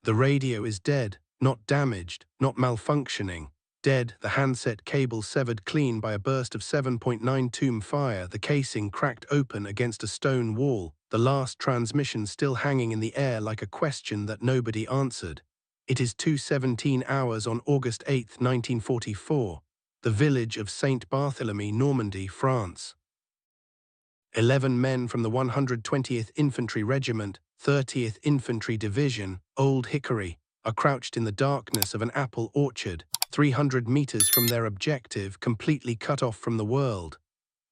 The radio is dead, not damaged, not malfunctioning. Dead, the handset cable severed clean by a burst of 7.92 fire, the casing cracked open against a stone wall, the last transmission still hanging in the air like a question that nobody answered. It is 2:17 hours on August 8, 1944, the village of Saint Barthélemy, Normandy, France. 11 men from the 120th Infantry Regiment, 30th Infantry Division, Old Hickory, are crouched in the darkness of an apple orchard, 300 meters from their objective, completely cut off from the world.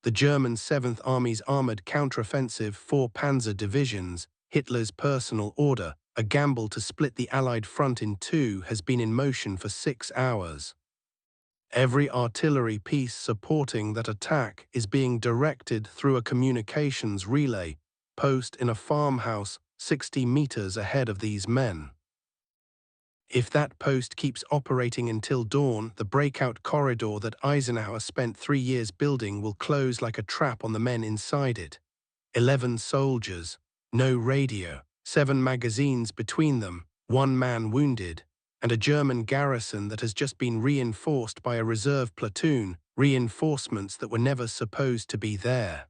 The German 7th Army's armored counteroffensive, 4 Panzer divisions, Hitler's personal order, a gamble to split the Allied front in two, has been in motion for 6 hours. Every artillery piece supporting that attack is being directed through a communications relay post in a farmhouse 60 meters ahead of these men. If that post keeps operating until dawn, the breakout corridor that Eisenhower spent 3 years building will close like a trap on the men inside it. 11 soldiers, no radio, 7 magazines between them, 1 man wounded, and a German garrison that has just been reinforced by a reserve platoon, reinforcements that were never supposed to be there.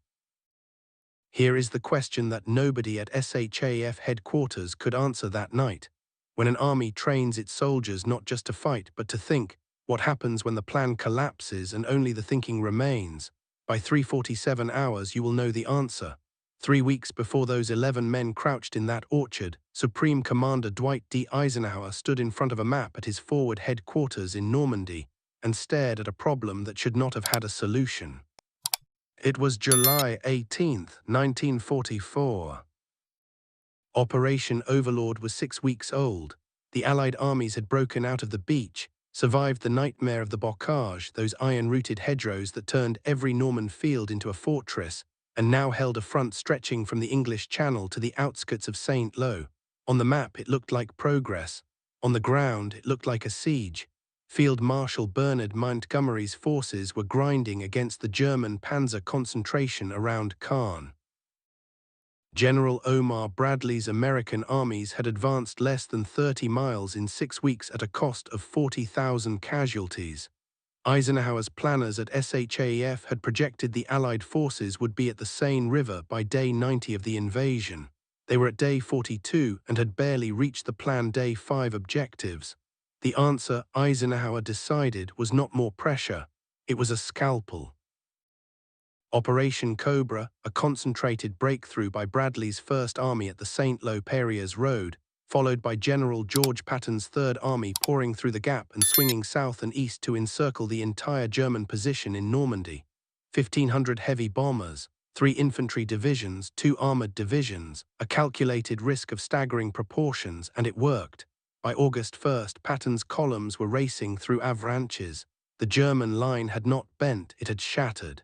Here is the question that nobody at SHAF headquarters could answer that night. When an army trains its soldiers not just to fight but to think, what happens when the plan collapses and only the thinking remains? By 3:47 hours you will know the answer. 3 weeks before those 11 men crouched in that orchard, Supreme Commander Dwight D. Eisenhower stood in front of a map at his forward headquarters in Normandy and stared at a problem that should not have had a solution. It was July 18, 1944. Operation Overlord was 6 weeks old. The Allied armies had broken out of the beach, survived the nightmare of the bocage, those iron-rooted hedgerows that turned every Norman field into a fortress, and now held a front stretching from the English Channel to the outskirts of St. Lo. On the map it looked like progress. On the ground it looked like a siege. Field Marshal Bernard Montgomery's forces were grinding against the German panzer concentration around Caen. General Omar Bradley's American armies had advanced less than 30 miles in 6 weeks at a cost of 40,000 casualties. Eisenhower's planners at SHAF had projected the Allied forces would be at the Seine River by day 90 of the invasion. They were at day 42 and had barely reached the planned day 5 objectives. The answer, Eisenhower decided, was not more pressure. It was a scalpel. Operation Cobra, a concentrated breakthrough by Bradley's First Army at the St. Lo Perriers Road, followed by General George Patton's Third Army pouring through the gap and swinging south and east to encircle the entire German position in Normandy. 1,500 heavy bombers, 3 infantry divisions, 2 armored divisions, a calculated risk of staggering proportions, and it worked. By August 1st, Patton's columns were racing through Avranches. The German line had not bent, it had shattered.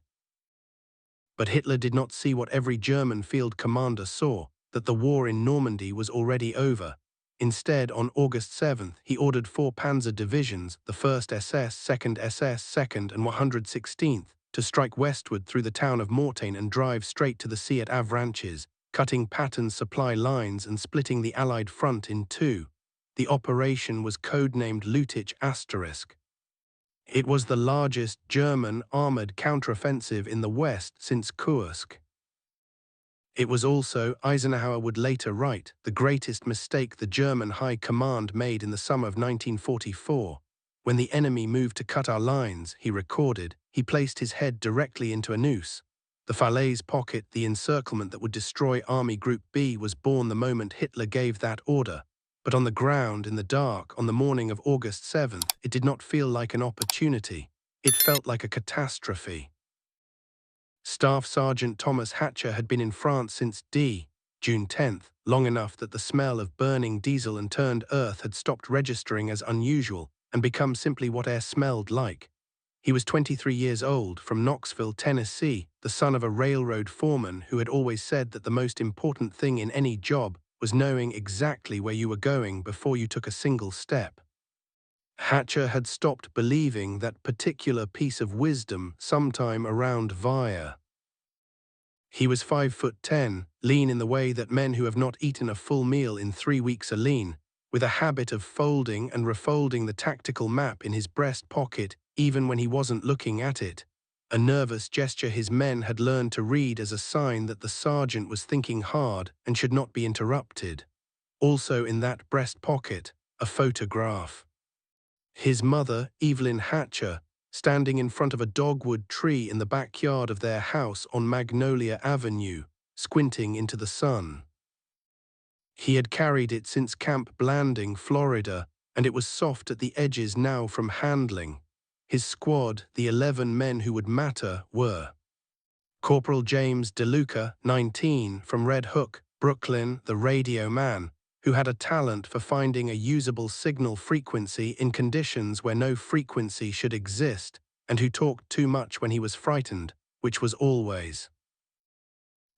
But Hitler did not see what every German field commander saw, that the war in Normandy was already over. Instead, on August 7th, he ordered 4 panzer divisions, the 1st SS, 2nd SS, 2nd and 116th, to strike westward through the town of Mortain and drive straight to the sea at Avranches, cutting Patton's supply lines and splitting the Allied front in two. The operation was codenamed Lüttich ***. It was the largest German armored counteroffensive in the West since Kursk. It was also, Eisenhower would later write, the greatest mistake the German High Command made in the summer of 1944. When the enemy moved to cut our lines, he recorded, he placed his head directly into a noose. The Falaise pocket, the encirclement that would destroy Army Group B, was born the moment Hitler gave that order. But on the ground, in the dark, on the morning of August 7th, it did not feel like an opportunity. It felt like a catastrophe. Staff Sergeant Thomas Hatcher had been in France since June 10th, long enough that the smell of burning diesel and turned earth had stopped registering as unusual and become simply what air smelled like. He was 23 years old, from Knoxville, Tennessee, the son of a railroad foreman who had always said that the most important thing in any job was knowing exactly where you were going before you took a single step. Hatcher had stopped believing that particular piece of wisdom sometime around Vire. He was 5'10", lean in the way that men who have not eaten a full meal in 3 weeks are lean, with a habit of folding and refolding the tactical map in his breast pocket even when he wasn't looking at it, a nervous gesture his men had learned to read as a sign that the sergeant was thinking hard and should not be interrupted. Also in that breast pocket, a photograph. His mother, Evelyn Hatcher, standing in front of a dogwood tree in the backyard of their house on Magnolia Avenue, squinting into the sun. He had carried it since Camp Blanding, Florida, and it was soft at the edges now from handling. His squad, the 11 men who would matter, were Corporal James DeLuca, 19, from Red Hook, Brooklyn, the radio man, who had a talent for finding a usable signal frequency in conditions where no frequency should exist, and who talked too much when he was frightened, which was always.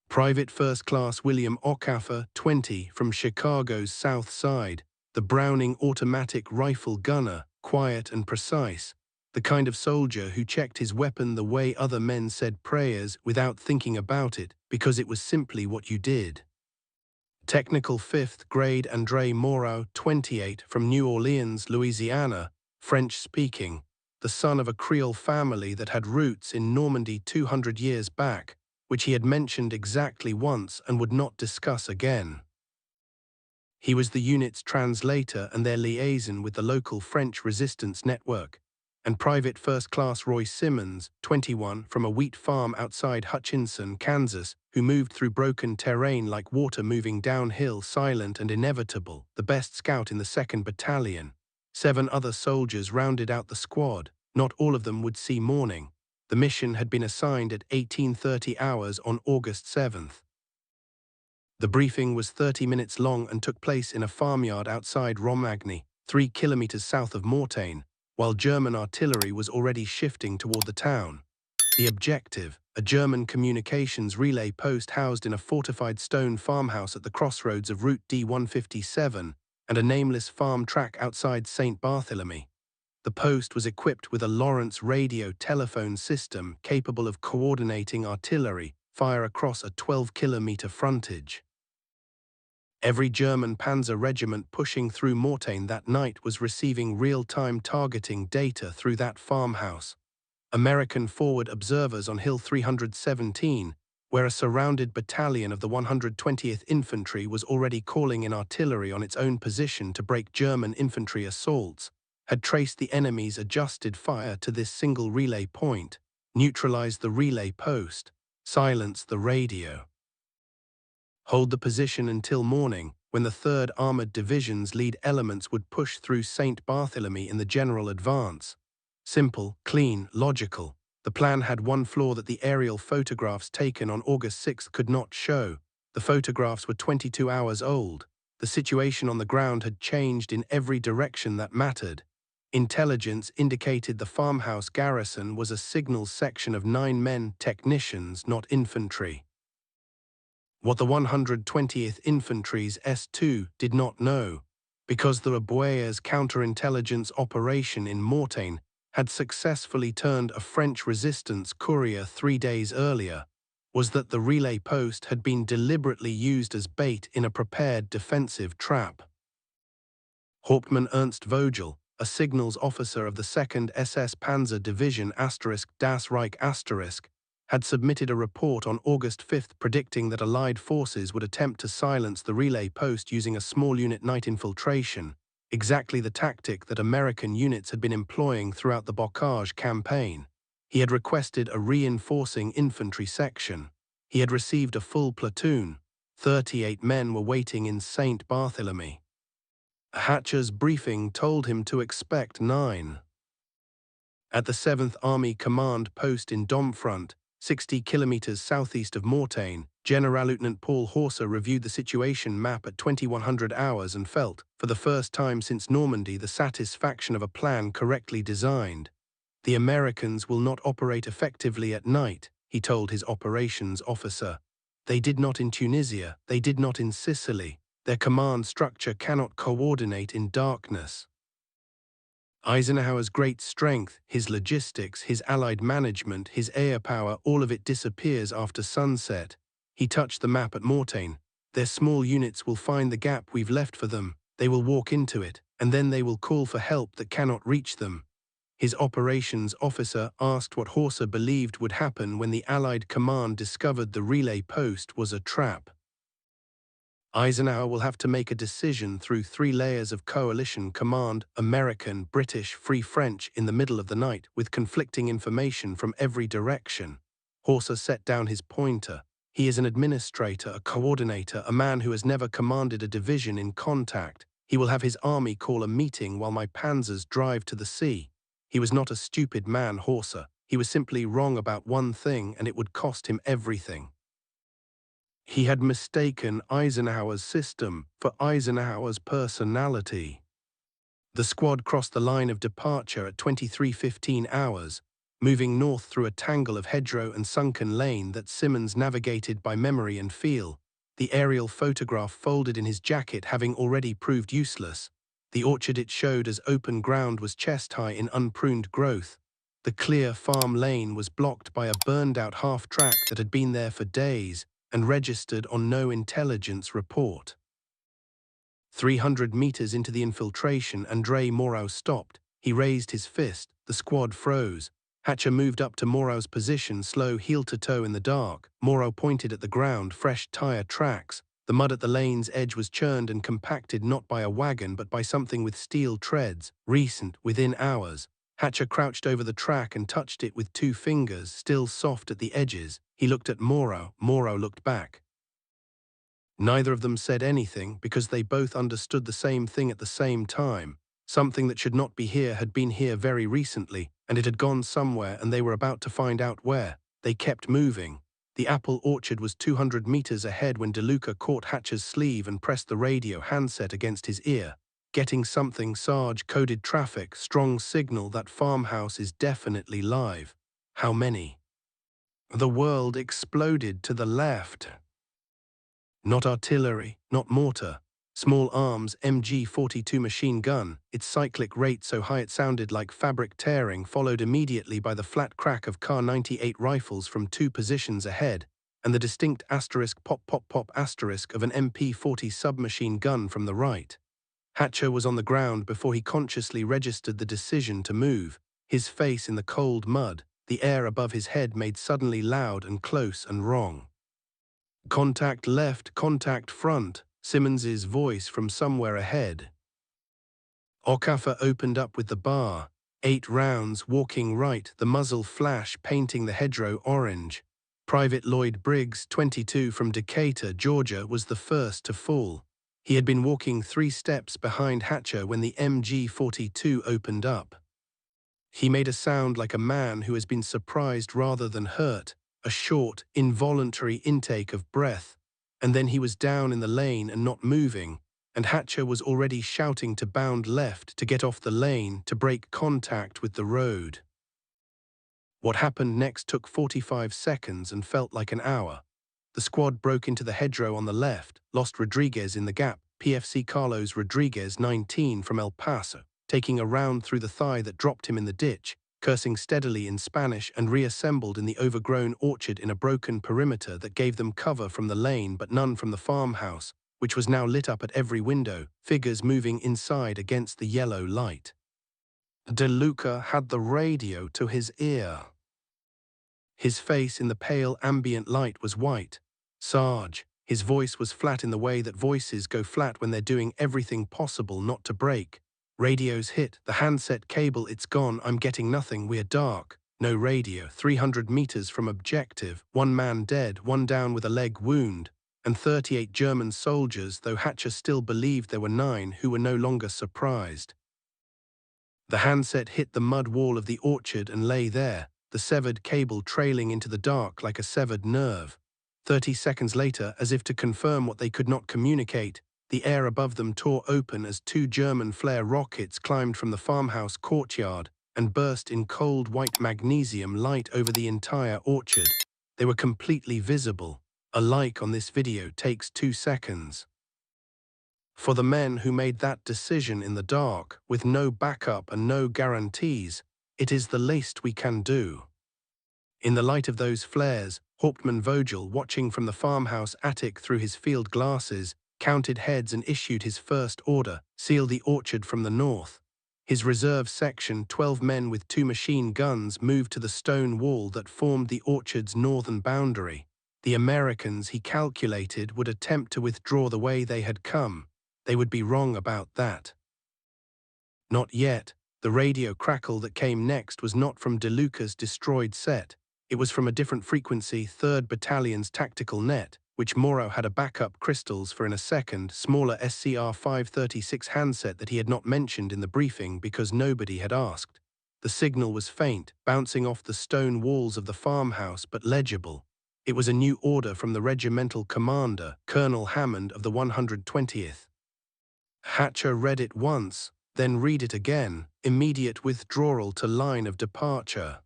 Private First Class William Ocaffer, 20, from Chicago's South Side, the Browning automatic rifle gunner, quiet and precise, the kind of soldier who checked his weapon the way other men said prayers without thinking about it, because it was simply what you did. Technical 5th grade André Moreau, 28, from New Orleans, Louisiana, French-speaking, the son of a Creole family that had roots in Normandy 200 years back, which he had mentioned exactly once and would not discuss again. He was the unit's translator and their liaison with the local French resistance network, and Private First Class Roy Simmons, 21, from a wheat farm outside Hutchinson, Kansas, who moved through broken terrain like water moving downhill, silent and inevitable, the best scout in the 2nd Battalion. 7 other soldiers rounded out the squad. Not all of them would see morning. The mission had been assigned at 18:30 hours on August 7th. The briefing was 30 minutes long and took place in a farmyard outside Romagny, 3 kilometers south of Mortain, while German artillery was already shifting toward the town. The objective, a German communications relay post housed in a fortified stone farmhouse at the crossroads of Route D-157 and a nameless farm track outside St. Barthélemy. The post was equipped with a Lawrence radio telephone system capable of coordinating artillery fire across a 12-kilometer frontage. Every German panzer regiment pushing through Mortain that night was receiving real-time targeting data through that farmhouse. American forward observers on Hill 317, where a surrounded battalion of the 120th Infantry was already calling in artillery on its own position to break German infantry assaults, had traced the enemy's adjusted fire to this single relay point, neutralized the relay post, silenced the radio. Hold the position until morning, when the 3rd Armored Division's lead elements would push through St. Barthélemy in the general advance. Simple, clean, logical. The plan had one flaw that the aerial photographs taken on August 6 could not show. The photographs were 22 hours old. The situation on the ground had changed in every direction that mattered. Intelligence indicated the farmhouse garrison was a signals section of 9 men, technicians, not infantry. What the 120th Infantry's S2 did not know, because the Raboyers' counterintelligence operation in Mortain had successfully turned a French resistance courier 3 days earlier, was that the relay post had been deliberately used as bait in a prepared defensive trap. Hauptmann Ernst Vogel, a signals officer of the 2nd SS Panzer Division *Das Reich *, had submitted a report on August 5 predicting that Allied forces would attempt to silence the relay post using a small unit night infiltration, exactly the tactic that American units had been employing throughout the Bocage campaign. He had requested a reinforcing infantry section. He had received a full platoon. 38 men were waiting in St. Barthélemy. Hatcher's briefing told him to expect 9. At the 7th Army Command post in Domfront, 60 kilometers southeast of Mortain, Generalleutnant Paul Horsa reviewed the situation map at 2100 hours and felt, for the first time since Normandy, the satisfaction of a plan correctly designed. The Americans will not operate effectively at night, he told his operations officer. They did not in Tunisia, they did not in Sicily. Their command structure cannot coordinate in darkness. Eisenhower's great strength, his logistics, his allied management, his air power, all of it disappears after sunset. He touched the map at Mortain. Their small units will find the gap we've left for them. They will walk into it, and then they will call for help that cannot reach them. His operations officer asked what Horsa believed would happen when the Allied command discovered the relay post was a trap. Eisenhower will have to make a decision through 3 layers of coalition command, American, British, Free French, in the middle of the night, with conflicting information from every direction. Horsa set down his pointer. He is an administrator, a coordinator, a man who has never commanded a division in contact. He will have his army call a meeting while my panzers drive to the sea. He was not a stupid man, Horsa. He was simply wrong about one thing, and it would cost him everything. He had mistaken Eisenhower's system for Eisenhower's personality. The squad crossed the line of departure at 23:15 hours, moving north through a tangle of hedgerow and sunken lane that Simmons navigated by memory and feel, the aerial photograph folded in hhis jacket having already proved useless. The orchard it showed as open ground was chest-high in unpruned growth. The clear farm lane was blocked by a burned-out half-track that had been there for days and registered on no intelligence report. 300 meters into the infiltration, André Moreau stopped. He raised his fist. The squad froze. Hatcher moved up to Moreau's position, slow heel-to-toe in the dark. Moreau pointed at the ground, fresh tire tracks. The mud at the lane's edge was churned and compacted not by a wagon but by something with steel treads, recent, within hours. Hatcher crouched over the track and touched it with 2 fingers, still soft at the edges. He looked at Moreau. Moreau looked back. Neither of them said anything because they both understood the same thing at the same time. Something that should not be here had been here very recently, and it had gone somewhere, and they were about to find out where. They kept moving. The apple orchard was 200 meters ahead when DeLuca caught Hatcher's sleeve and pressed the radio handset against his ear. Getting something, Sarge, coded traffic, strong signal that farmhouse is definitely live. How many? The world exploded to the left. Not artillery, not mortar. Small arms MG-42 machine gun, its cyclic rate so high it sounded like fabric tearing, followed immediately by the flat crack of Kar-98 rifles from 2 positions ahead, and the distinct asterisk pop pop pop asterisk of an MP-40 submachine gun from the right. Hatcher was on the ground before he consciously registered the decision to move, his face in the cold mud, the air above his head made suddenly loud and close and wrong. Contact left, contact front, Simmons's voice from somewhere ahead. Okafor opened up with the bar. 8 rounds, walking right, the muzzle flash painting the hedgerow orange. Private Lloyd Briggs, 22, from Decatur, Georgia, was the first to fall. He had been walking 3 steps behind Hatcher when the MG-42 opened up. He made a sound like a man who has been surprised rather than hurt, a short, involuntary intake of breath, and then he was down in the lane and not moving, and Hatcher was already shouting to bound left, to get off the lane, to break contact with the road. What happened next took 45 seconds and felt like an hour. The squad broke into the hedgerow on the left, lost Rodriguez in the gap, PFC Carlos Rodriguez, 19, from El Paso, taking a round through the thigh that dropped him in the ditch, cursing steadily in Spanish, and reassembled in the overgrown orchard in a broken perimeter that gave them cover from the lane but none from the farmhouse, which was now lit up at every window, figures moving inside against the yellow light. DeLuca had the radio to his ear. His face in the pale ambient light was white. Sarge. His voice was flat in the way that voices go flat when they're doing everything possible not to break. Radios hit, the handset cable, it's gone, I'm getting nothing, we're dark. No radio, 300 meters from objective, 1 man dead, 1 down with a leg wound, and 38 German soldiers, though Hatcher still believed there were 9 who were no longer surprised. The handset hit the mud wall of the orchard and lay there, the severed cable trailing into the dark like a severed nerve. 30 seconds later, as if to confirm what they could not communicate, the air above them tore open as 2 German flare rockets climbed from the farmhouse courtyard and burst in cold white magnesium light over the entire orchard. They were completely visible. A like on this video takes 2 seconds. For the men who made that decision in the dark, with no backup and no guarantees, it is the least we can do. In the light of those flares, Hauptmann Vogel, watching from the farmhouse attic through his field glasses, counted heads and issued his first order, seal the orchard from the north. His reserve section, 12 men with 2 machine guns, moved to the stone wall that formed the orchard's northern boundary. The Americans, he calculated, would attempt to withdraw the way they had come. They would be wrong about that. Not yet. The radio crackle that came next was not from DeLuca's destroyed set. It was from a different frequency, 3rd Battalion's tactical net, which Morrow had a backup crystals for in a second, smaller SCR 536 handset that he had not mentioned in the briefing because nobody had asked. The signal was faint, bouncing off the stone walls of the farmhouse, but legible. It was a new order from the regimental commander, Colonel Hammond of the 120th. Hatcher read it once, then read it again. Immediate withdrawal to line of departure.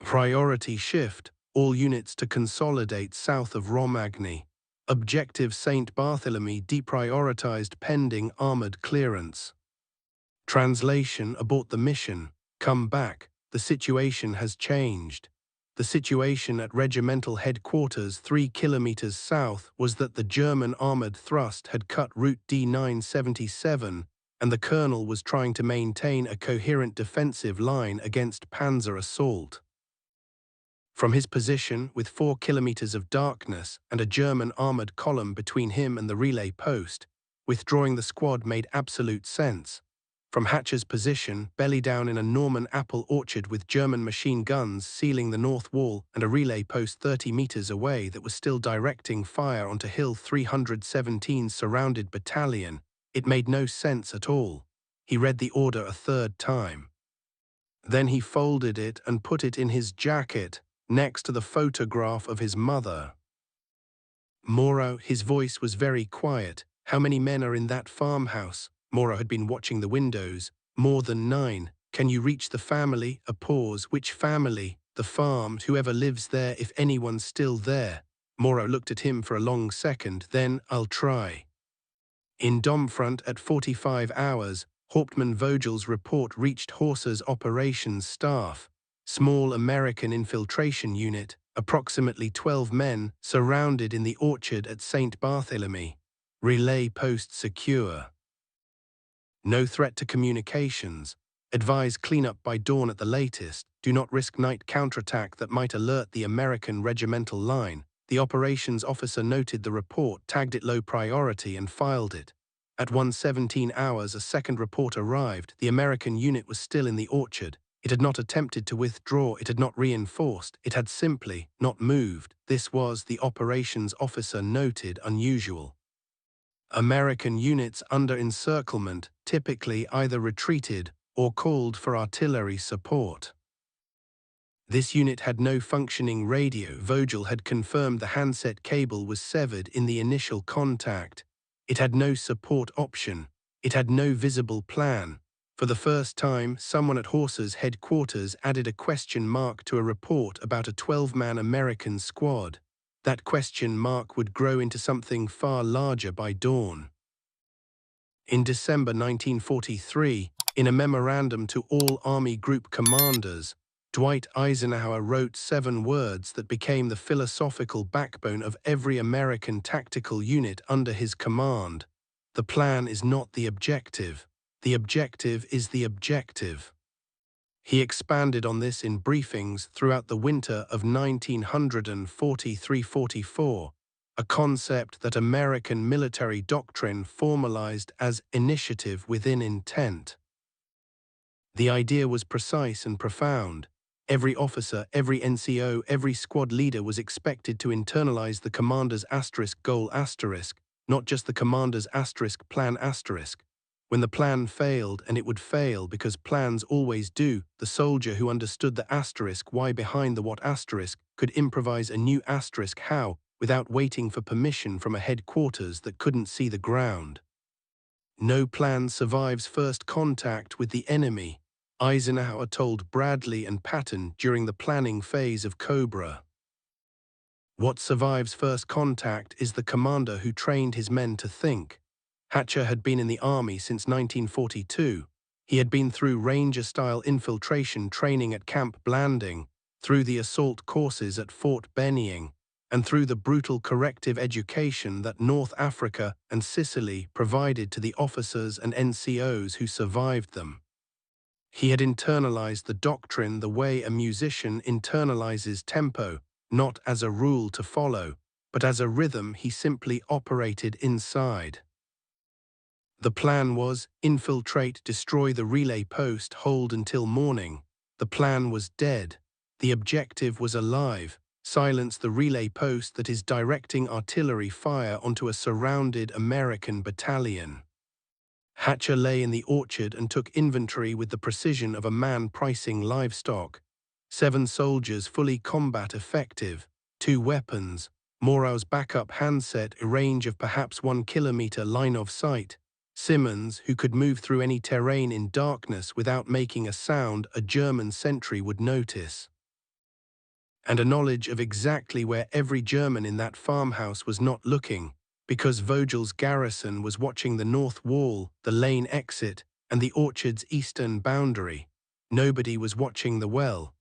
Priority shift. All units to consolidate south of Romagny. Objective St. Barthélemy deprioritized pending armored clearance. Translation: abort the mission. Come back. The situation has changed. The situation at regimental headquarters 3 kilometers south was that the German armored thrust had cut route D977, and the colonel was trying to maintain a coherent defensive line against panzer assault. From his position, with 4 kilometers of darkness and a German armored column between him and the relay post, withdrawing the squad made absolute sense. From Hatcher's position, belly down in a Norman apple orchard with German machine guns sealing the north wall and a relay post 30 meters away that was still directing fire onto Hill 317's surrounded battalion, it made no sense at all. He read the order a third time. Then he folded it and put it in his jacket, next to the photograph of his mother. Morrow, his voice was very quiet. How many men are in that farmhouse? Morrow had been watching the windows. More than 9. Can you reach the family? A pause. Which family? The farm, whoever lives there, if anyone's still there. Morrow looked at him for a long second, then, I'll try. In Domfront at 45 hours, Hauptmann Vogel's report reached Horsa's operations staff. Small American infiltration unit, approximately 12 men, surrounded in the orchard at St. Barthélemy. Relay post secure. No threat to communications. Advise cleanup by dawn at the latest. Do not risk night counterattack that might alert the American regimental line. The operations officer noted the report, tagged it low priority, and filed it. At 1:17 hours, a second report arrived. The American unit was still in the orchard. It had not attempted to withdraw, it had not reinforced, it had simply not moved. This was, the operations officer noted, unusual. American units under encirclement typically either retreated or called for artillery support. This unit had no functioning radio. Vogel had confirmed the handset cable was severed in the initial contact. It had no support option. It had no visible plan. For the first time, someone at Horsa's headquarters added a question mark to a report about a 12-man American squad. That question mark would grow into something far larger by dawn. In December 1943, in a memorandum to all Army Group commanders, Dwight Eisenhower wrote 7 words that became the philosophical backbone of every American tactical unit under his command. The plan is not the objective. The objective is the objective. He expanded on this in briefings throughout the winter of 1943-44, a concept that American military doctrine formalized as initiative within intent. The idea was precise and profound. Every officer, every NCO, every squad leader was expected to internalize the commander's goal *, not just the commander's plan *. When the plan failed, and it would fail because plans always do, the soldier who understood the why behind the what could improvise a new how without waiting for permission from a headquarters that couldn't see the ground. No plan survives first contact with the enemy, Eisenhower told Bradley and Patton during the planning phase of Cobra. What survives first contact is the commander who trained his men to think. Hatcher had been in the Army since 1942. He had been through Ranger-style infiltration training at Camp Blanding, through the assault courses at Fort Benning, and through the brutal corrective education that North Africa and Sicily provided to the officers and NCOs who survived them. He had internalized the doctrine the way a musician internalizes tempo, not as a rule to follow, but as a rhythm he simply operated inside. The plan was infiltrate, destroy the relay post, hold until morning. The plan was dead. The objective was alive. Silence the relay post that is directing artillery fire onto a surrounded American battalion. Hatcher lay in the orchard and took inventory with the precision of a man pricing livestock. 7 soldiers fully combat effective, 2 weapons, Morau's backup handset, a range of perhaps 1 kilometer line of sight, Simmons, who could move through any terrain in darkness without making a sound a German sentry would notice, and a knowledge of exactly where every German in that farmhouse was not looking, because Vogel's garrison was watching the north wall, the lane exit, and the orchard's eastern boundary. Nobody was watching the well.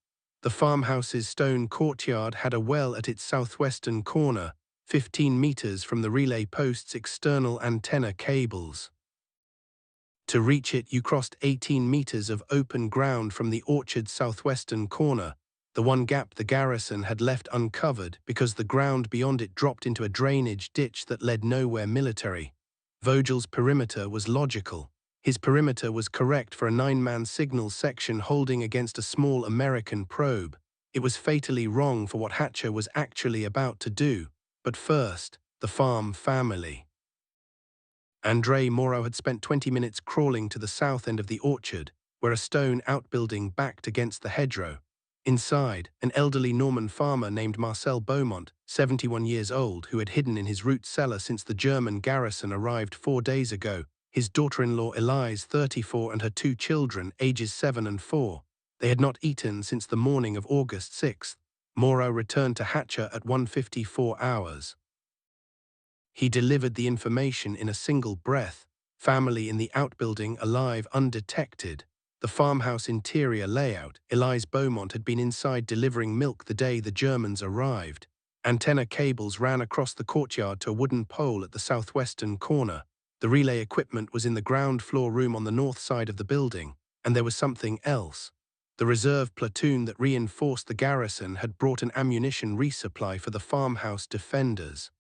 The farmhouse's stone courtyard had a well at its southwestern corner, 15 meters from the relay post's external antenna cables. To reach it, you crossed 18 meters of open ground from the orchard's southwestern corner, the one gap the garrison had left uncovered because the ground beyond it dropped into a drainage ditch that led nowhere military. Vogel's perimeter was logical. His perimeter was correct for a 9-man signal section holding against a small American probe. It was fatally wrong for what Hatcher was actually about to do. But first, the farm family. André Morau had spent 20 minutes crawling to the south end of the orchard, where a stone outbuilding backed against the hedgerow. Inside, an elderly Norman farmer named Marcel Beaumont, 71 years old, who had hidden in his root cellar since the German garrison arrived 4 days ago, his daughter-in-law Elise, 34, and her 2 children, ages 7 and 4. They had not eaten since the morning of August 6th. Morau returned to Hatcher at 1:54 hours. He delivered the information in a single breath. Family in the outbuilding alive undetected. The farmhouse interior layout. Elise Beaumont had been inside delivering milk the day the Germans arrived. Antenna cables ran across the courtyard to a wooden pole at the southwestern corner. The relay equipment was in the ground floor room on the north side of the building. And there was something else. The reserve platoon that reinforced the garrison had brought an ammunition resupply for the farmhouse defenders.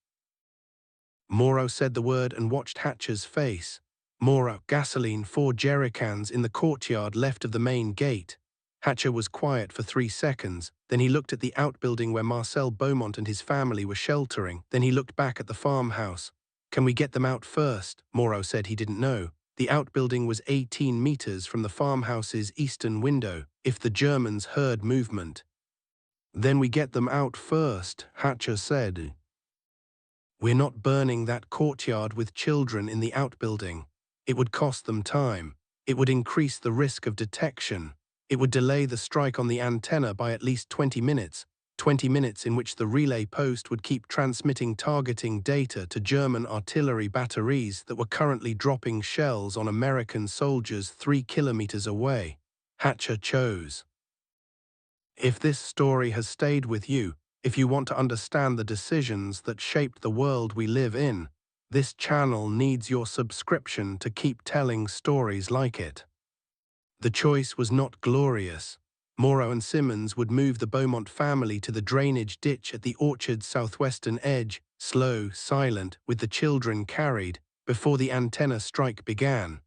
Morau said the word and watched Hatcher's face. Morau, gasoline, 4 jerrycans in the courtyard left of the main gate. Hatcher was quiet for 3 seconds, then he looked at the outbuilding where Marcel Beaumont and his family were sheltering, then he looked back at the farmhouse. Can we get them out first? Morau said he didn't know. The outbuilding was 18 meters from the farmhouse's eastern window, if the Germans heard movement. Then we get them out first, Hatcher said. We're not burning that courtyard with children in the outbuilding. It would cost them time. It would increase the risk of detection. It would delay the strike on the antenna by at least 20 minutes, 20 minutes in which the relay post would keep transmitting targeting data to German artillery batteries that were currently dropping shells on American soldiers 3 kilometers away. Hatcher chose. If this story has stayed with you, if you want to understand the decisions that shaped the world we live in, this channel needs your subscription to keep telling stories like it. The choice was not glorious. Morau and Simmons would move the Beaumont family to the drainage ditch at the orchard's southwestern edge, slow, silent, with the children carried, before the antenna strike began.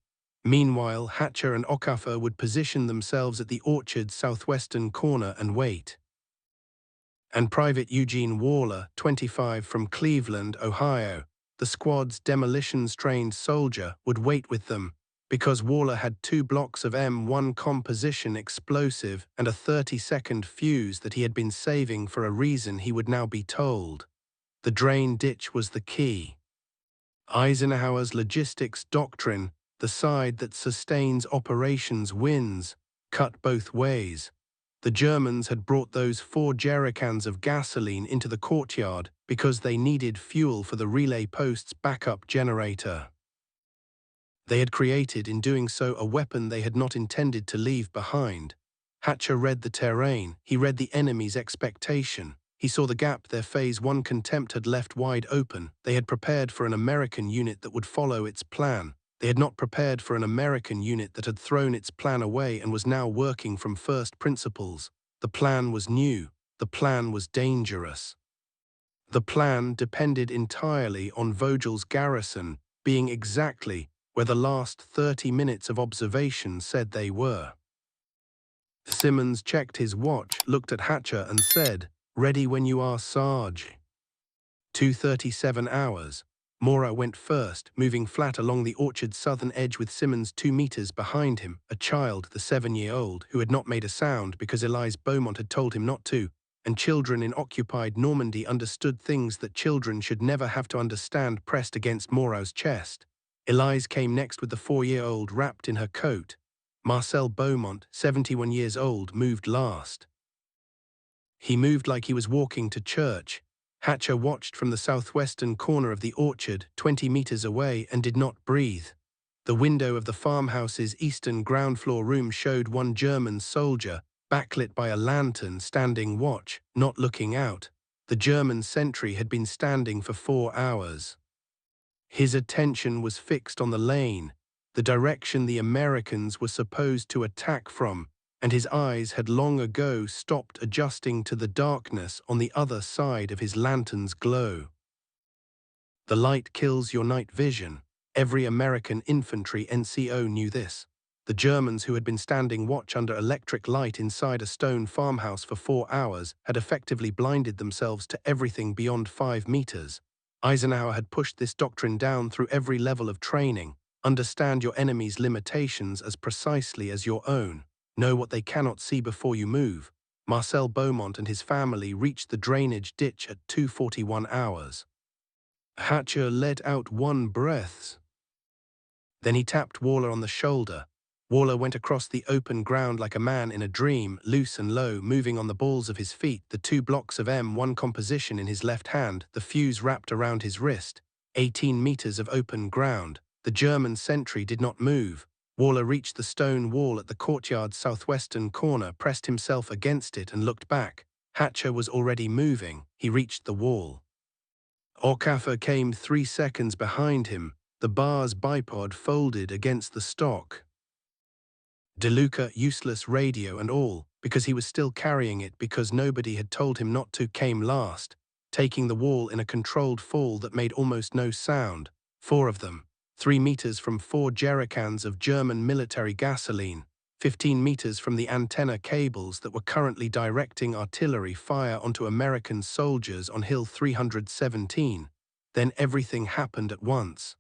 Meanwhile, Hatcher and Okafor would position themselves at the orchard's southwestern corner and wait. And Private Eugene Waller, 25, from Cleveland, Ohio, the squad's demolitions-trained soldier, would wait with them, because Waller had 2 blocks of M1 composition explosive and a 30-second fuse that he had been saving for a reason he would now be told. The drain ditch was the key. Eisenhower's logistics doctrine, the side that sustains operations wins, cut both ways. The Germans had brought those 4 jerrycans of gasoline into the courtyard because they needed fuel for the relay post's backup generator. They had created, in doing so, a weapon they had not intended to leave behind. Hatcher read the terrain, he read the enemy's expectation. He saw the gap their Phase 1 contempt had left wide open. They had prepared for an American unit that would follow its plan. They had not prepared for an American unit that had thrown its plan away and was now working from first principles. The plan was new. The plan was dangerous. The plan depended entirely on Vogel's garrison being exactly where the last 30 minutes of observation said they were. Simmons checked his watch, looked at Hatcher and said, "Ready when you are, Sarge." 2:37 hours. Mora went first, moving flat along the orchard's southern edge with Simmons 2 meters behind him, a child, the 7-year-old, who had not made a sound because Elise Beaumont had told him not to, and children in occupied Normandy understood things that children should never have to understand pressed against Mora's chest. Elise came next with the 4-year-old wrapped in her coat. Marcel Beaumont, 71 years old, moved last. He moved like he was walking to church. Hatcher watched from the southwestern corner of the orchard, 20 meters away, and did not breathe. The window of the farmhouse's eastern ground floor room showed one German soldier, backlit by a lantern, standing watch, not looking out. The German sentry had been standing for 4 hours. His attention was fixed on the lane, the direction the Americans were supposed to attack from, and his eyes had long ago stopped adjusting to the darkness on the other side of his lantern's glow. The light kills your night vision. Every American infantry NCO knew this. The Germans, who had been standing watch under electric light inside a stone farmhouse for 4 hours, had effectively blinded themselves to everything beyond 5 meters. Eisenhower had pushed this doctrine down through every level of training. Understand your enemy's limitations as precisely as your own. Know what they cannot see before you move. Marcel Beaumont and his family reached the drainage ditch at 2:41 hours. Hatcher let out one breath. Then he tapped Waller on the shoulder. Waller went across the open ground like a man in a dream, loose and low, moving on the balls of his feet, the 2 blocks of M1 composition in his left hand, the fuse wrapped around his wrist. 18 meters of open ground. The German sentry did not move. Waller reached the stone wall at the courtyard's southwestern corner, pressed himself against it and looked back. Hatcher was already moving. He reached the wall. Okafor came 3 seconds behind him, the bar's bipod folded against the stock. DeLuca, useless radio and all, because he was still carrying it because nobody had told him not to, came last, taking the wall in a controlled fall that made almost no sound. 4 of them. 3 meters from 4 jerrycans of German military gasoline, 15 meters from the antenna cables that were currently directing artillery fire onto American soldiers on Hill 317. Then everything happened at once.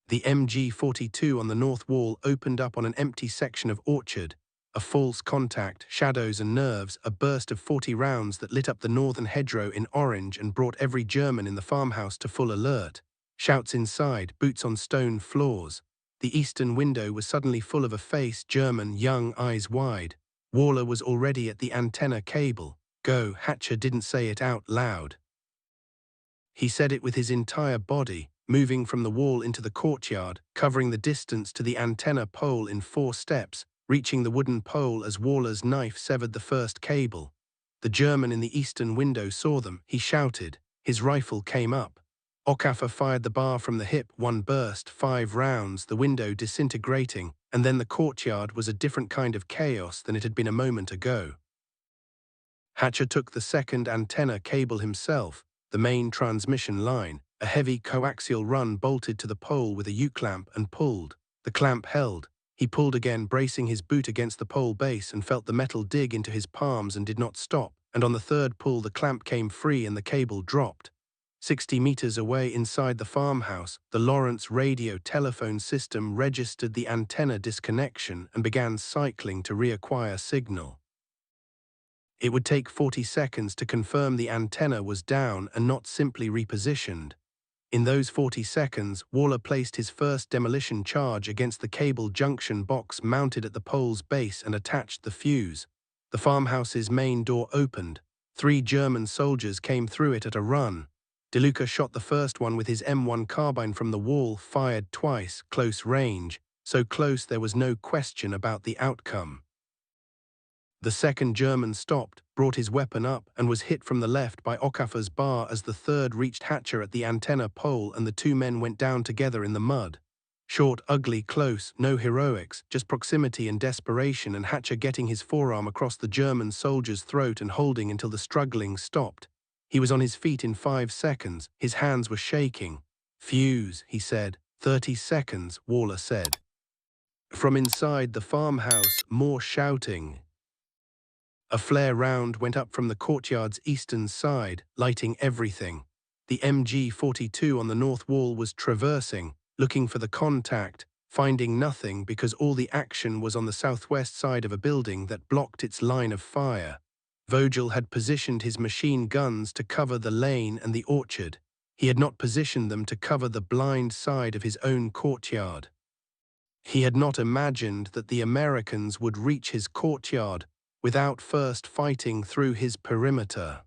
The MG-42 on the north wall opened up on an empty section of orchard. A false contact, shadows and nerves, a burst of 40 rounds that lit up the northern hedgerow in orange and brought every German in the farmhouse to full alert. Shouts inside, boots on stone floors. The eastern window was suddenly full of a face, German, young, eyes wide. Waller was already at the antenna cable. Go. Hatcher didn't say it out loud. He said it with his entire body, moving from the wall into the courtyard, covering the distance to the antenna pole in 4 steps, reaching the wooden pole as Waller's knife severed the first cable. The German in the eastern window saw them. He shouted. His rifle came up. Okafor fired the bar from the hip, 1 burst, 5 rounds, the window disintegrating, and then the courtyard was a different kind of chaos than it had been a moment ago. Hatcher took the second antenna cable himself, the main transmission line, a heavy coaxial run bolted to the pole with a U-clamp, and pulled. The clamp held. He pulled again, bracing his boot against the pole base, and felt the metal dig into his palms and did not stop, and on the third pull the clamp came free and the cable dropped. 60 meters away inside the farmhouse, the Lawrence radio telephone system registered the antenna disconnection and began cycling to reacquire signal. It would take 40 seconds to confirm the antenna was down and not simply repositioned. In those 40 seconds, Waller placed his first demolition charge against the cable junction box mounted at the pole's base and attached the fuse. The farmhouse's main door opened. 3 German soldiers came through it at a run. DeLuca shot the first one with his M1 carbine from the wall, fired twice, close range, so close there was no question about the outcome. The second German stopped, brought his weapon up, and was hit from the left by Okafor's bar as the third reached Hatcher at the antenna pole, and the two men went down together in the mud. Short, ugly, close, no heroics, just proximity and desperation, and Hatcher getting his forearm across the German soldier's throat and holding until the struggling stopped. He was on his feet in 5 seconds. His hands were shaking. "Fuse," he said. 30 seconds, Waller said. From inside the farmhouse, more shouting. A flare round went up from the courtyard's eastern side, lighting everything. The MG-42 on the north wall was traversing, looking for the contact, finding nothing because all the action was on the southwest side of a building that blocked its line of fire. Vogel had positioned his machine guns to cover the lane and the orchard. He had not positioned them to cover the blind side of his own courtyard. He had not imagined that the Americans would reach his courtyard without first fighting through his perimeter.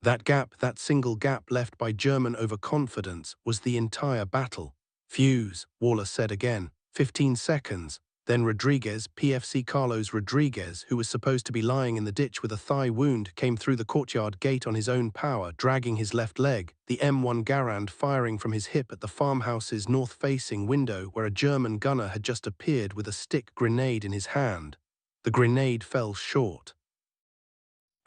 That gap, that single gap left by German overconfidence, was the entire battle. "Fuse," Waller said again. 15 seconds. Then Rodriguez, PFC Carlos Rodriguez, who was supposed to be lying in the ditch with a thigh wound, came through the courtyard gate on his own power, dragging his left leg, the M1 Garand firing from his hip at the farmhouse's north-facing window where a German gunner had just appeared with a stick grenade in his hand. The grenade fell short.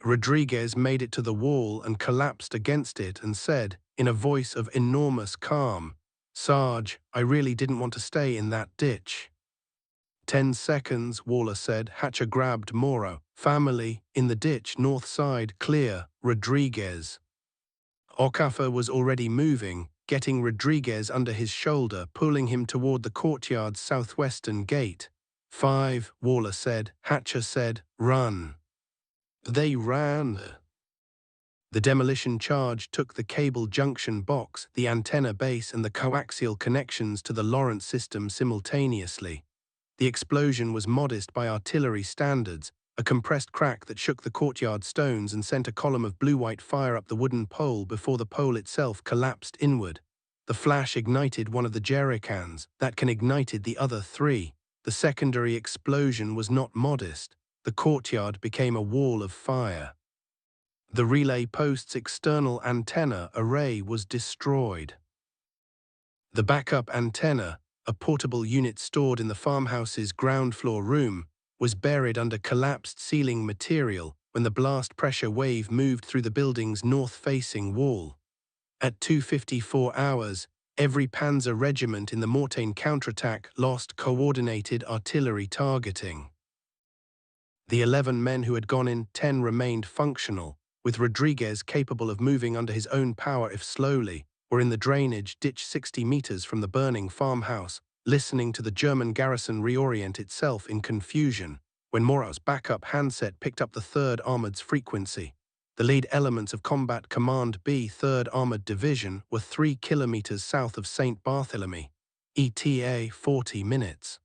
Rodriguez made it to the wall and collapsed against it and said, in a voice of enormous calm, "Sarge, I really didn't want to stay in that ditch." 10 seconds, Waller said. Hatcher grabbed Moro. "Family, in the ditch, north side, clear, Rodriguez." Okafor was already moving, getting Rodriguez under his shoulder, pulling him toward the courtyard's southwestern gate. 5, Waller said. Hatcher said, "Run." They ran. The demolition charge took the cable junction box, the antenna base, and the coaxial connections to the Lawrence system simultaneously. The explosion was modest by artillery standards, a compressed crack that shook the courtyard stones and sent a column of blue-white fire up the wooden pole before the pole itself collapsed inward. The flash ignited one of the jerrycans, that can ignited the other 3. The secondary explosion was not modest. The courtyard became a wall of fire. The relay post's external antenna array was destroyed. The backup antenna, a portable unit stored in the farmhouse's ground floor room, was buried under collapsed ceiling material when the blast pressure wave moved through the building's north-facing wall. At 2:54 hours, every Panzer regiment in the Mortain counterattack lost coordinated artillery targeting. The 11 men who had gone in, 10 remained functional, with Rodriguez capable of moving under his own power if slowly, were in the drainage ditch 60 meters from the burning farmhouse, listening to the German garrison reorient itself in confusion, when Moro's backup handset picked up the 3rd Armored's frequency. The lead elements of Combat Command B 3rd Armored Division were 3 kilometers south of St. Barthélemy, ETA 40 minutes.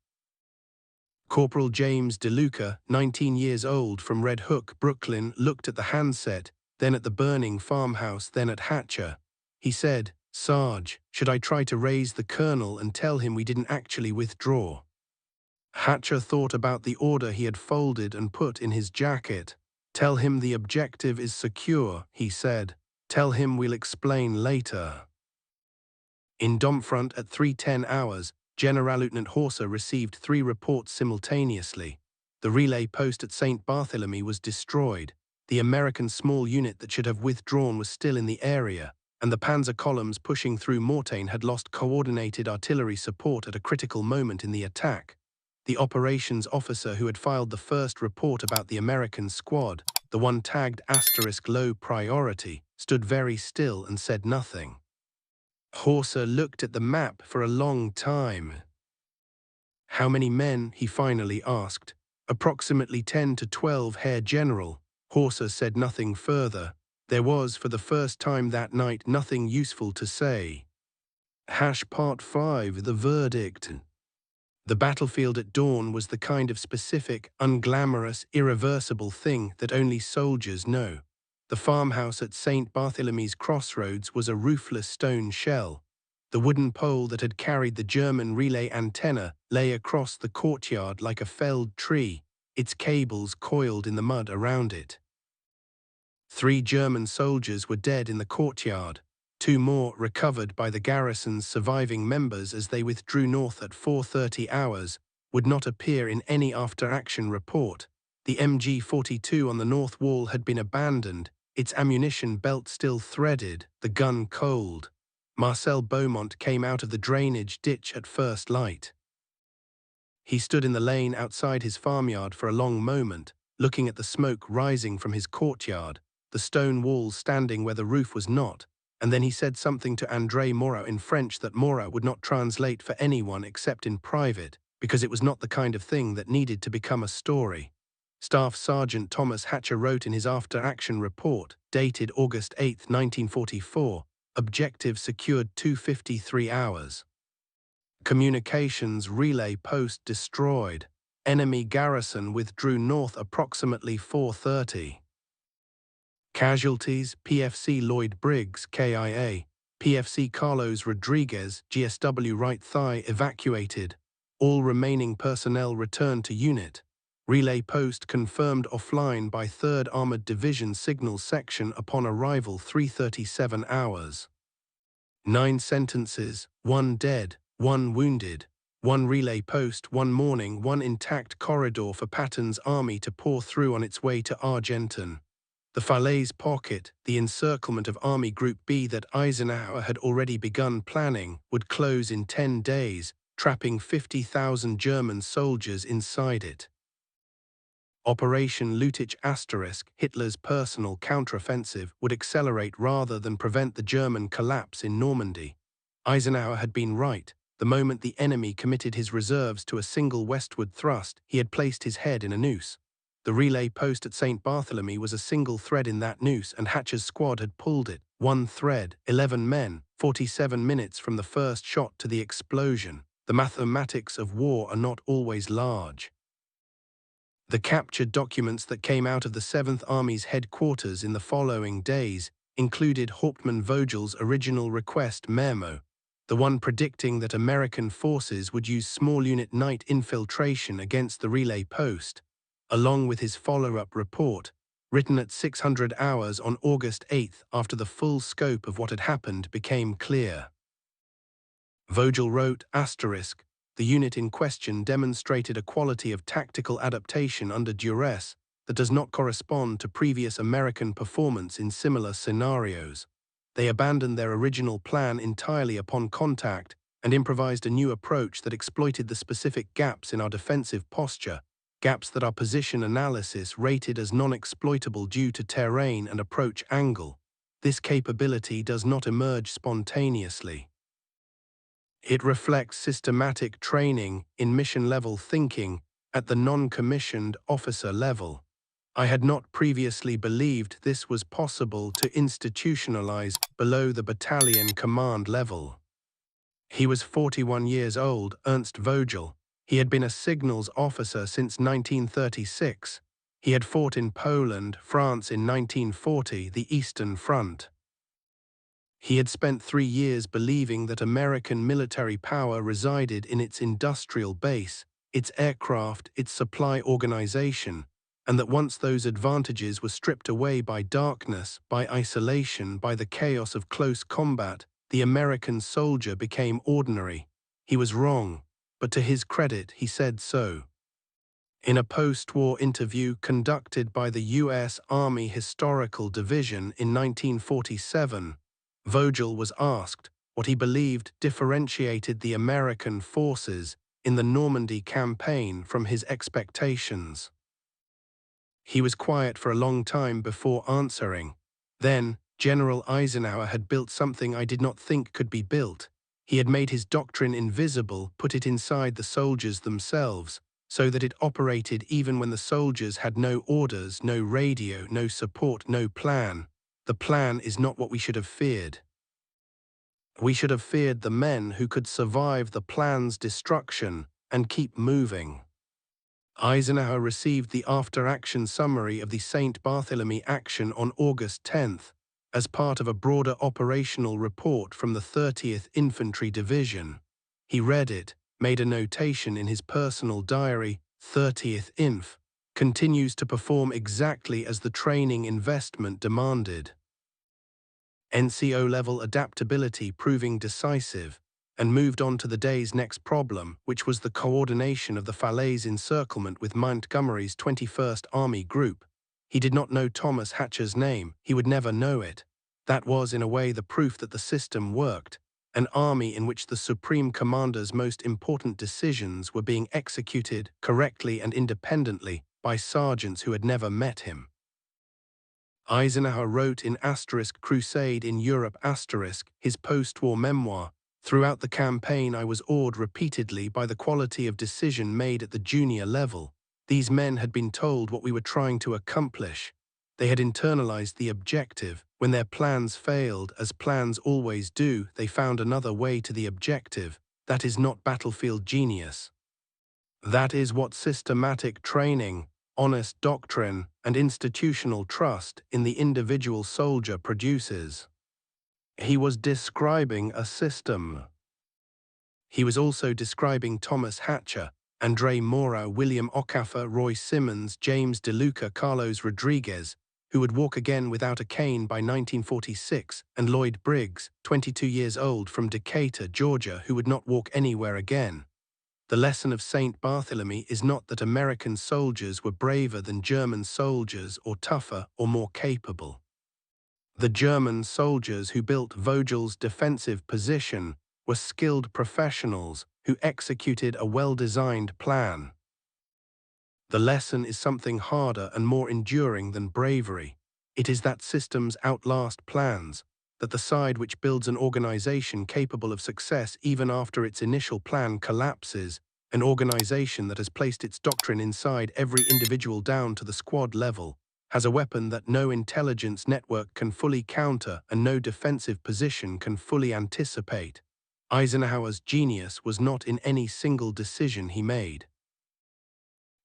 Corporal James DeLuca, 19 years old, from Red Hook, Brooklyn, looked at the handset, then at the burning farmhouse, then at Hatcher. He said, "Sarge, should I try to raise the colonel and tell him we didn't actually withdraw?" Hatcher thought about the order he had folded and put in his jacket. "Tell him the objective is secure," he said. "Tell him we'll explain later." In Domfront at 3:10 hours, Generalleutnant Horsa received 3 reports simultaneously. The relay post at St. Barthélemy was destroyed. The American small unit that should have withdrawn was still in the area, and the panzer columns pushing through Mortain had lost coordinated artillery support at a critical moment in the attack. The operations officer who had filed the first report about the American squad, the one tagged *low priority, stood very still and said nothing. Horsa looked at the map for a long time. "How many men?" he finally asked. "Approximately 10 to 12, Herr General." Horsa said nothing further. There was, for the first time that night, nothing useful to say. Part 5, the verdict. The battlefield at dawn was the kind of specific, unglamorous, irreversible thing that only soldiers know. The farmhouse at St. Barthélemy's crossroads was a roofless stone shell. The wooden pole that had carried the German relay antenna lay across the courtyard like a felled tree, its cables coiled in the mud around it. 3 German soldiers were dead in the courtyard. 2 more recovered by the garrison's surviving members as they withdrew north at 4:30 hours would not appear in any after-action report. The MG-42 on the north wall had been abandoned, its ammunition belt still threaded, the gun cold. Marcel Beaumont came out of the drainage ditch at first light. He stood in the lane outside his farmyard for a long moment, looking at the smoke rising from his courtyard, the stone walls standing where the roof was not, and then he said something to André Moreau in French that Moreau would not translate for anyone except in private, because it was not the kind of thing that needed to become a story. Staff Sergeant Thomas Hatcher wrote in his after-action report, dated August 8, 1944, "Objective secured 2:53 hours. Communications relay post destroyed. Enemy garrison withdrew north approximately 4:30. Casualties: PFC Lloyd Briggs, KIA. PFC Carlos Rodriguez, GSW right thigh evacuated. All remaining personnel returned to unit. Relay post confirmed offline by 3rd Armored Division Signals Section upon arrival 3:37 hours. 9 sentences, 1 dead, 1 wounded. 1 relay post, 1 morning, 1 intact corridor for Patton's army to pour through on its way to Argenton. The Falaise pocket, the encirclement of Army Group B that Eisenhower had already begun planning, would close in 10 days, trapping 50,000 German soldiers inside it. Operation Lüttich *, Hitler's personal counteroffensive, would accelerate rather than prevent the German collapse in Normandy. Eisenhower had been right. The moment the enemy committed his reserves to a single westward thrust, he had placed his head in a noose. The relay post at St. Barthélemy was a single thread in that noose, and Hatcher's squad had pulled it. 1 thread, 11 men, 47 minutes from the first shot to the explosion. The mathematics of war are not always large. The captured documents that came out of the 7th Army's headquarters in the following days included Hauptmann Vogel's original request memo, the one predicting that American forces would use small unit night infiltration against the relay post, along with his follow-up report, written at 600 hours on August 8 after the full scope of what had happened became clear. Vogel wrote, "The unit in question demonstrated a quality of tactical adaptation under duress that does not correspond to previous American performance in similar scenarios. They abandoned their original plan entirely upon contact and improvised a new approach that exploited the specific gaps in our defensive posture, gaps that our position analysis rated as non-exploitable due to terrain and approach angle. This capability does not emerge spontaneously. It reflects systematic training in mission-level thinking at the non-commissioned officer level. I had not previously believed this was possible to institutionalize below the battalion command level." He was 41 years old, Ernst Vogel. He had been a signals officer since 1936. He had fought in Poland, France in 1940, the Eastern Front. He had spent 3 years believing that American military power resided in its industrial base, its aircraft, its supply organization, and that once those advantages were stripped away by darkness, by isolation, by the chaos of close combat, the American soldier became ordinary. He was wrong, but to his credit he said so. In a post-war interview conducted by the U.S. Army Historical Division in 1947, Vogel was asked what he believed differentiated the American forces in the Normandy campaign from his expectations. He was quiet for a long time before answering. Then, General Eisenhower had built something I did not think could be built. He had made his doctrine invisible, put it inside the soldiers themselves, so that it operated even when the soldiers had no orders, no radio, no support, no plan. The plan is not what we should have feared. We should have feared the men who could survive the plan's destruction and keep moving. Eisenhower received the after-action summary of the St. Barthélemy action on August 10, as part of a broader operational report from the 30th Infantry Division. He read it, made a notation in his personal diary, 30th Inf. continues to perform exactly as the training investment demanded. NCO-level adaptability proving decisive, and moved on to the day's next problem, which was the coordination of the Falaise encirclement with Montgomery's 21st Army Group. He did not know Thomas Hatcher's name, he would never know it. That was, in a way, the proof that the system worked, an army in which the Supreme Commander's most important decisions were being executed correctly and independently by sergeants who had never met him. Eisenhower wrote in *Crusade in Europe*, his post-war memoir, "Throughout the campaign I was awed repeatedly by the quality of decision made at the junior level. These men had been told what we were trying to accomplish. They had internalized the objective. When their plans failed, as plans always do, they found another way to the objective. That is not battlefield genius. That is what systematic training, honest doctrine, and institutional trust in the individual soldier produces." He was describing a system. He was also describing Thomas Hatcher, André Mora, William Okafor, Roy Simmons, James DeLuca, Carlos Rodriguez, who would walk again without a cane by 1946, and Lloyd Briggs, 22 years old, from Decatur, Georgia, who would not walk anywhere again. The lesson of St. Barthélemy is not that American soldiers were braver than German soldiers or tougher or more capable. The German soldiers who built Vogel's defensive position were skilled professionals who executed a well-designed plan. The lesson is something harder and more enduring than bravery. It is that systems outlast plans, that the side which builds an organization capable of success even after its initial plan collapses, an organization that has placed its doctrine inside every individual down to the squad level, has a weapon that no intelligence network can fully counter and no defensive position can fully anticipate. Eisenhower's genius was not in any single decision he made.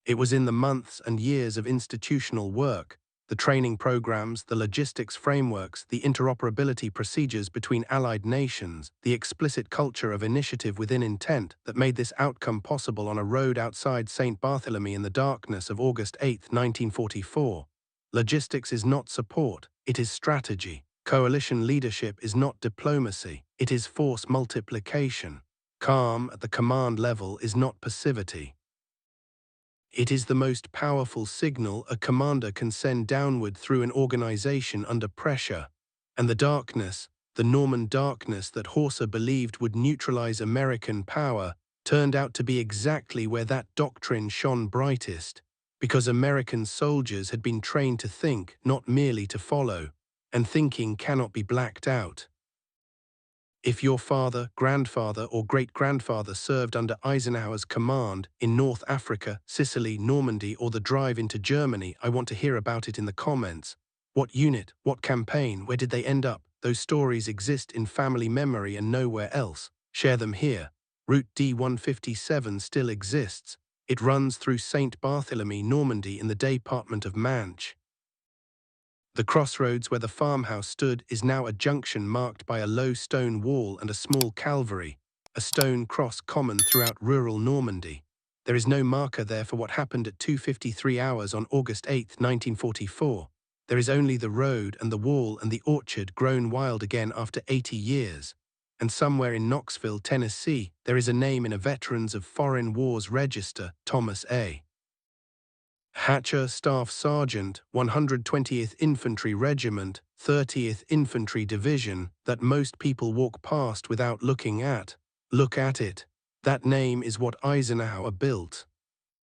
It was in the months and years of institutional work, the training programs, the logistics frameworks, the interoperability procedures between allied nations, the explicit culture of initiative within intent that made this outcome possible on a road outside St. Barthélemy in the darkness of August 8, 1944. Logistics is not support, it is strategy. Coalition leadership is not diplomacy, it is force multiplication. Calm at the command level is not passivity. It is the most powerful signal a commander can send downward through an organization under pressure. And the darkness, the Norman darkness that Horsa believed would neutralize American power, turned out to be exactly where that doctrine shone brightest, because American soldiers had been trained to think, not merely to follow, and thinking cannot be blacked out. If your father, grandfather, or great-grandfather served under Eisenhower's command in North Africa, Sicily, Normandy, or the drive into Germany, I want to hear about it in the comments. What unit, what campaign, where did they end up? Those stories exist in family memory and nowhere else. Share them here. Route D-157 still exists. It runs through St. Barthélemy, Normandy, in the department of Manche. The crossroads where the farmhouse stood is now a junction marked by a low stone wall and a small calvary, a stone cross common throughout rural Normandy. There is no marker there for what happened at 2:53 hours on August 8, 1944. There is only the road and the wall and the orchard grown wild again after 80 years. And somewhere in Knoxville, Tennessee, there is a name in a Veterans of Foreign Wars register, Thomas A. Hatcher, Staff Sergeant, 120th Infantry Regiment, 30th Infantry Division, that most people walk past without looking at. Look at it. That name is what Eisenhower built.